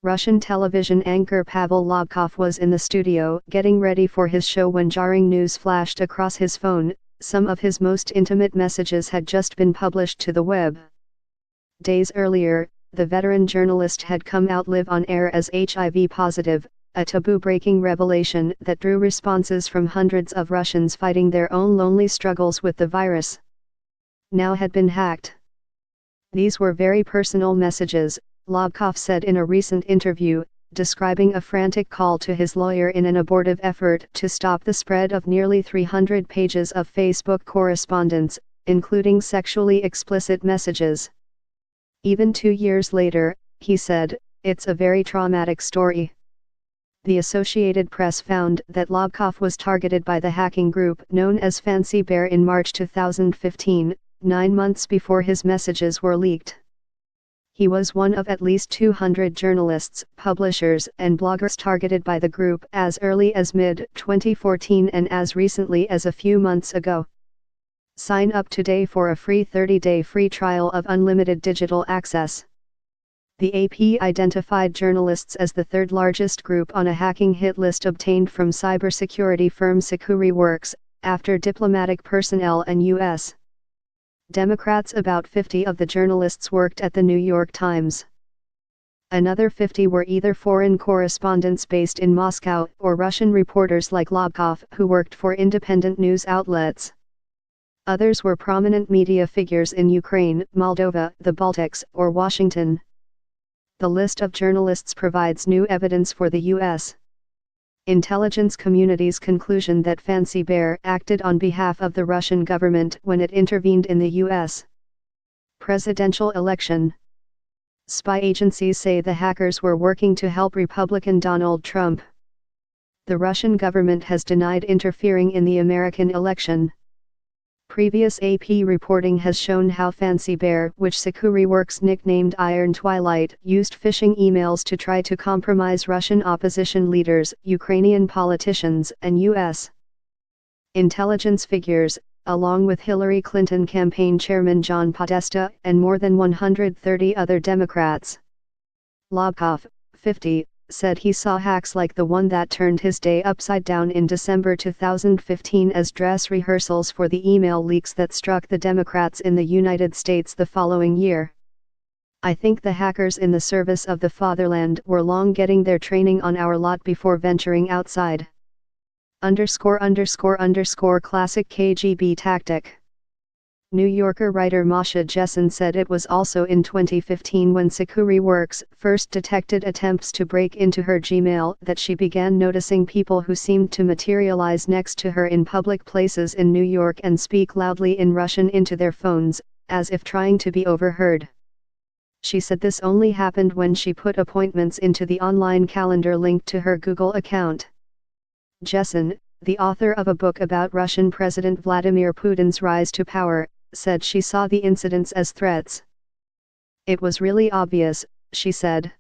Russian television anchor Pavel Lobkov was in the studio getting ready for his show when jarring news flashed across his phone. Some of his most intimate messages had just been published to the web. Days earlier, the veteran journalist had come out live on air as HIV positive, a taboo-breaking revelation that drew responses from hundreds of Russians fighting their own lonely struggles with the virus. Now had been hacked. These were very personal messages, Lobkov said in a recent interview, describing a frantic call to his lawyer in an abortive effort to stop the spread of nearly 300 pages of Facebook correspondence, including sexually explicit messages. Even 2 years later, he said, "It's a very traumatic story." The Associated Press found that Lobkov was targeted by the hacking group known as Fancy Bear in March 2015, 9 months before his messages were leaked. He was one of at least 200 journalists, publishers, and bloggers targeted by the group as early as mid-2014 and as recently as a few months ago. Sign up today for a free 30-day free trial of unlimited digital access. The AP identified journalists as the third largest group on a hacking hit list obtained from cybersecurity firm SecuriWorks, after diplomatic personnel and U.S. Democrats. About 50 of the journalists worked at the New York Times. Another 50 were either foreign correspondents based in Moscow or Russian reporters like Lobkov who worked for independent news outlets. Others were prominent media figures in Ukraine, Moldova, the Baltics, or Washington. The list of journalists provides new evidence for the U.S. intelligence community's conclusion that Fancy Bear acted on behalf of the Russian government when it intervened in the U.S. presidential election. Spy agencies say the hackers were working to help Republican Donald Trump. The Russian government has denied interfering in the American election. Previous AP reporting has shown how Fancy Bear, which SecuriWorks nicknamed Iron Twilight, used phishing emails to try to compromise Russian opposition leaders, Ukrainian politicians, and U.S. intelligence figures, along with Hillary Clinton campaign chairman John Podesta and more than 130 other Democrats. Lobkov, 50, said he saw hacks like the one that turned his day upside down in December 2015 as dress rehearsals for the email leaks that struck the Democrats in the United States the following year. "I think the hackers in the service of the fatherland were long getting their training on our lot before venturing outside." Classic KGB tactic. New Yorker writer Masha Gessen said it was also in 2015 when SecuriWorks first detected attempts to break into her Gmail that she began noticing people who seemed to materialize next to her in public places in New York and speak loudly in Russian into their phones, as if trying to be overheard. She said this only happened when she put appointments into the online calendar linked to her Google account. Gessen, the author of a book about Russian President Vladimir Putin's rise to power, said she saw the incidents as threats. "It was really obvious," she said.